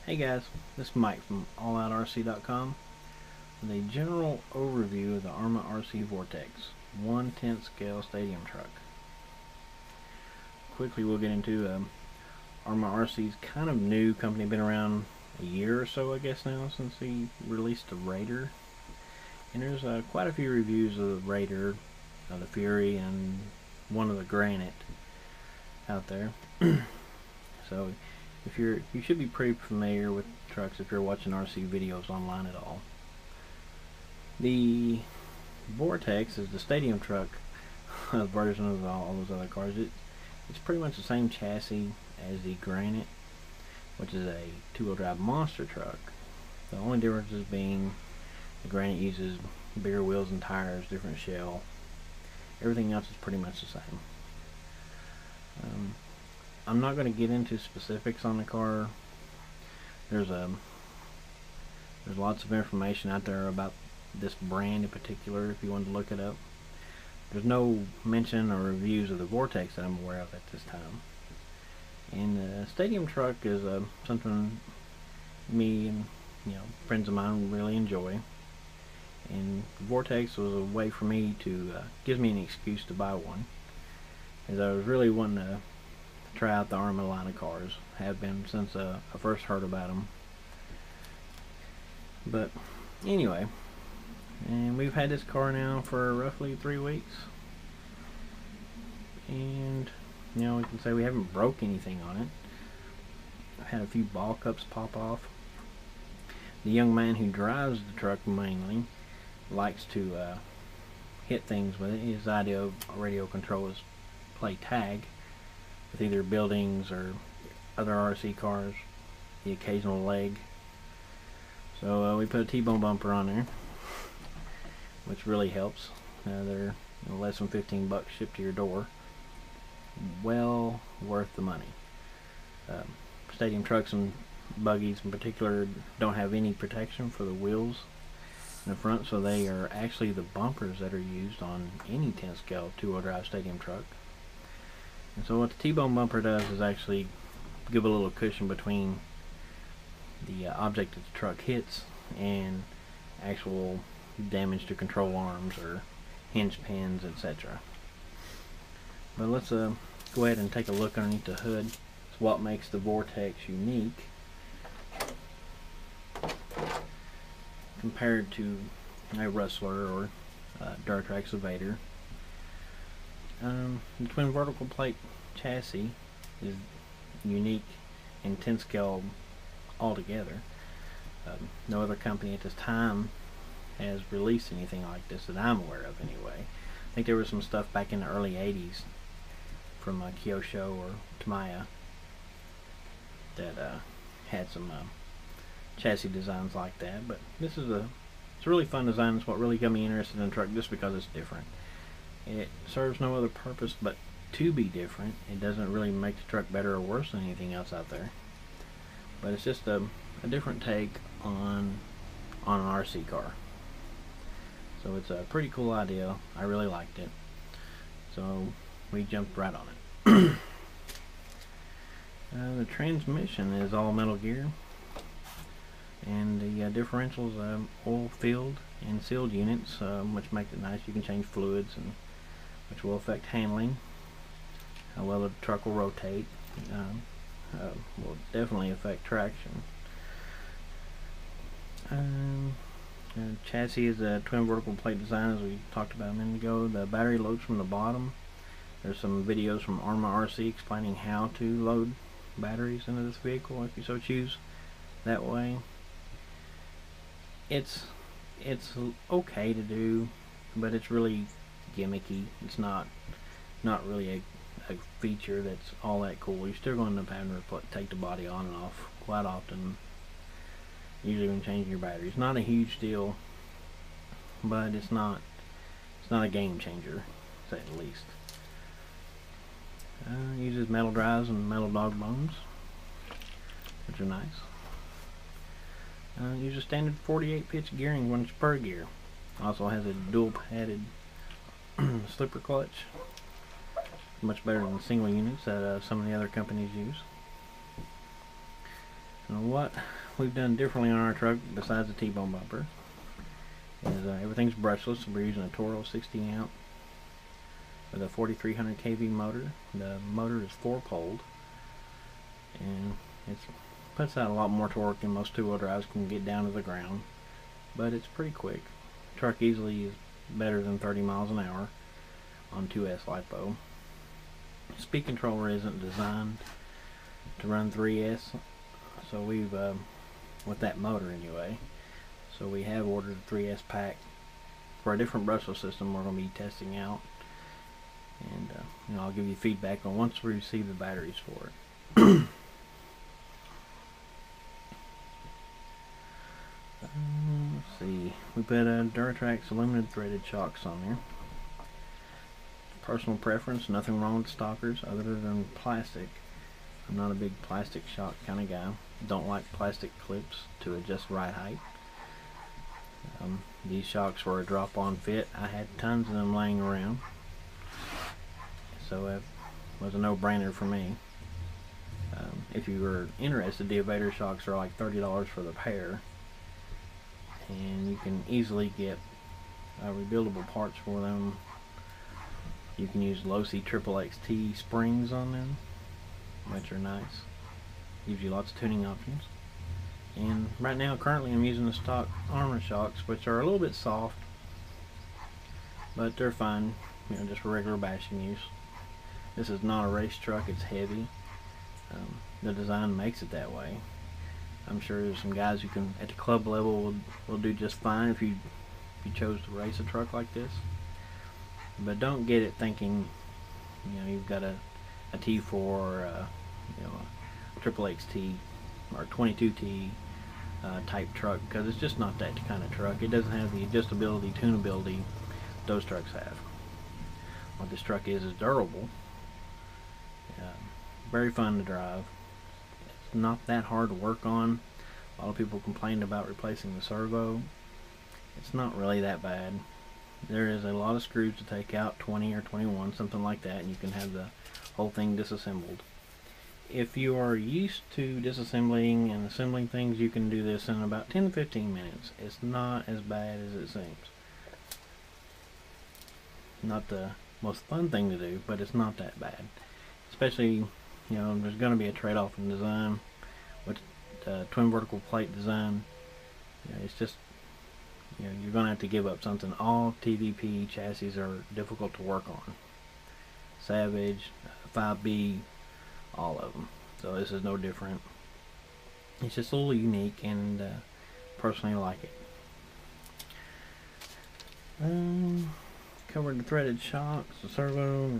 Hey guys, this is Mike from AlloutRC.com with a general overview of the Arrma RC Vortex 1/10 scale stadium truck. Quickly we'll get into Arrma RC's kind of new company, been around a year or so I guess now since he released the Raider. And there's quite a few reviews of the Raider, the Fury, and one of the Granite out there. So you should be pretty familiar with trucks if you're watching RC videos online at all. The Vortex is the stadium truck version of all those other cars. It's pretty much the same chassis as the Granite, which is a two-wheel drive monster truck. The only difference is being the Granite uses bigger wheels and tires, different shell. Everything else is pretty much the same. I'm not going to get into specifics on the car. There's lots of information out there about this brand in particular if you want to look it up. There's no mention or reviews of the Vortex that I'm aware of at this time. And the stadium truck is something me and friends of mine really enjoy. And Vortex was a way for me to gives me an excuse to buy one, as I was really wanting to try out the Arrma line of cars. Have been since I first heard about them. But anyway, and we've had this car now for roughly 3 weeks, and we can say we haven't broke anything on it. I've had a few ball cups pop off. The young man who drives the truck mainly likes to hit things with it. His idea of radio control is play tag with either buildings or other RC cars, the occasional leg. So we put a T-bone bumper on there, which really helps. They're less than 15 bucks shipped to your door. Well worth the money. Stadium trucks and buggies in particular don't have any protection for the wheels in the front, so they are actually the bumpers that are used on any 10 scale two-wheel drive stadium truck. And so what the T-bone bumper does is actually give a little cushion between the object that the truck hits and actual damage to control arms or hinge pins, etc. But let's go ahead and take a look underneath the hood. It's what makes the Vortex unique compared to a Rustler or Durtrax Evader. The twin vertical plate chassis is unique in 10 scale altogether. No other company at this time has released anything like this that I'm aware of anyway. I think there was some stuff back in the early 80s from Kyosho or Tamiya that had some chassis designs like that, but this is it's a really fun design. It's what really got me interested in the truck, just because it's different. It serves no other purpose but to be different. It doesn't really make the truck better or worse than anything else out there, but it's just a different take on an RC car. So it's a pretty cool idea. I really liked it, so we jumped right on it. The transmission is all metal gear, and the differentials oil filled and sealed units, which makes it nice. You can change fluids, and which will affect handling, how well the truck will rotate, will definitely affect traction. Chassis is a twin vertical plate design, as we talked about a minute ago. The battery loads from the bottom. There's some videos from Arrma RC explaining how to load batteries into this vehicle if you so choose that way. It's okay to do, but it's really gimmicky. It's not really a feature that's all that cool. You're still going to end up having to take the body on and off quite often, usually when changing your batteries. Not a huge deal, but it's not a game changer, to say the least. Uses metal drives and metal dog bones, which are nice. Uses standard 48 pitch gearing once per gear. Also has a dual padded slipper clutch, much better than single units that some of the other companies use. And what we've done differently on our truck, besides the T-bone bumper, is everything's brushless. We're using a Toro 60 amp with a 4300 kV motor. The motor is 4-poled, and it puts out a lot more torque than most two-wheel drives can get down to the ground, but it's pretty quick. The truck easily is better than 30 miles an hour on 2S LiPo. Speed controller isn't designed to run 3S, so we've with that motor anyway, so we have ordered a 3S pack for a different brushless system we're going to be testing out, and I'll give you feedback on once we receive the batteries for it. Let's see, we put Duratrax aluminum threaded shocks on there. Personal preference, nothing wrong with stockers other than plastic. I'm not a big plastic shock kind of guy. Don't like plastic clips to adjust ride height. These shocks were a drop-on fit. I had tons of them laying around, so it was a no-brainer for me. If you were interested, the Evader shocks are like $30 for the pair, and you can easily get rebuildable parts for them. You can use low-C XXXT springs on them, which are nice. Gives you lots of tuning options. And right now, currently, I'm using the stock Arrma shocks, which are a little bit soft, but they're fine, just for regular bashing use. This is not a race truck; it's heavy. The design makes it that way. I'm sure there's some guys who can, at the club level, will do just fine if you chose to race a truck like this. But don't get it thinking, you've got a T4 or a XXXT or 22T type truck, because it's just not that kind of truck. It doesn't have the adjustability, tunability those trucks have. What this truck is durable, very fun to drive. It's not that hard to work on. A lot of people complained about replacing the servo. It's not really that bad. There is a lot of screws to take out, 20 or 21, something like that, and you can have the whole thing disassembled. If you are used to disassembling and assembling things, you can do this in about 10 to 15 minutes. It's not as bad as it seems. Not the most fun thing to do, but it's not that bad. Especially, there's going to be a trade-off in design with twin vertical plate design. It's just, you're going to have to give up something. All TVP chassis are difficult to work on. Savage, 5B, all of them. So this is no different. It's just a little unique, and personally I like it. Covered the threaded shocks, the servo,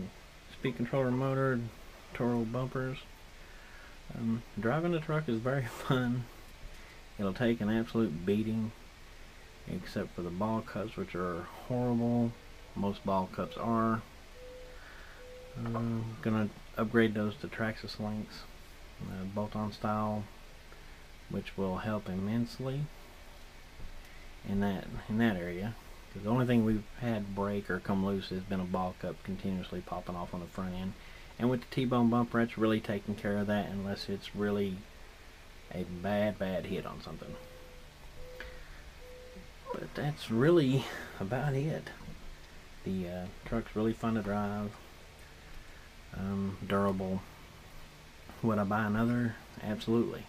speed controller motor, Toro bumpers. Driving the truck is very fun. It'll take an absolute beating, except for the ball cups, which are horrible. Most ball cups are. I'm gonna upgrade those to Traxxas links, bolt-on style, which will help immensely in that area. Because the only thing we've had break or come loose has been a ball cup continuously popping off on the front end. And with the T-bone bumper, it's really taking care of that, unless it's really a bad hit on something. But that's really about it. The truck's really fun to drive. Durable. Would I buy another? Absolutely.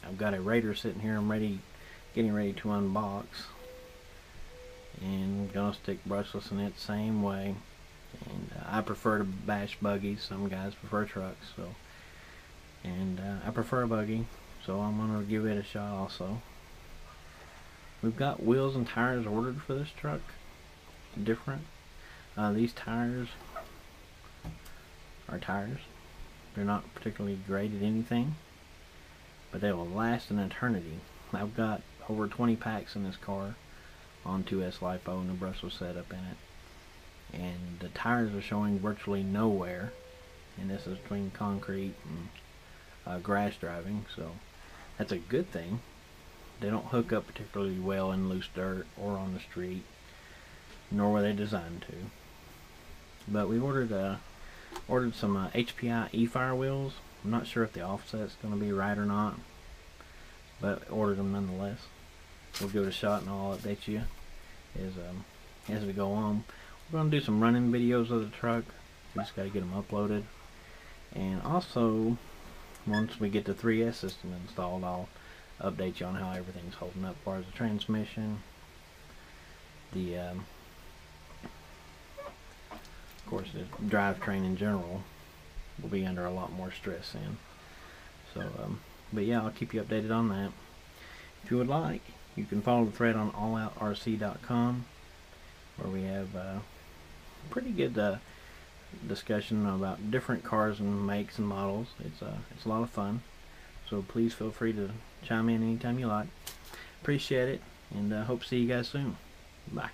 I've got a Raider sitting here. I'm getting ready to unbox, and gonna stick brushless in it same way. And I prefer to bash buggies. Some guys prefer trucks, and I prefer a buggy, so I'm gonna give it a shot also. We've got wheels and tires ordered for this truck. Different. These tires are tires. They're not particularly graded anything, but they will last an eternity. I've got over 20 packs in this car on 2S LiPo and the brushless setup in it, and the tires are showing virtually no wear, and this is between concrete and grass driving, so that's a good thing. They don't hook up particularly well in loose dirt or on the street, nor were they designed to. But we ordered some HPI E-Fire wheels. I'm not sure if the offset's going to be right or not, but ordered them nonetheless. We'll give it a shot and I'll update you as we go on. We're going to do some running videos of the truck. We just got to get them uploaded. And also, once we get the 3S system installed, I'll update you on how everything's holding up as far as the transmission. The of course, the drivetrain in general will be under a lot more stress in. So, but yeah, I'll keep you updated on that. If you would like, you can follow the thread on AlloutRC.com, where we have pretty good discussion about different cars and makes and models. It's a lot of fun. So please feel free to chime in anytime you like. Appreciate it, and hope to see you guys soon. Bye.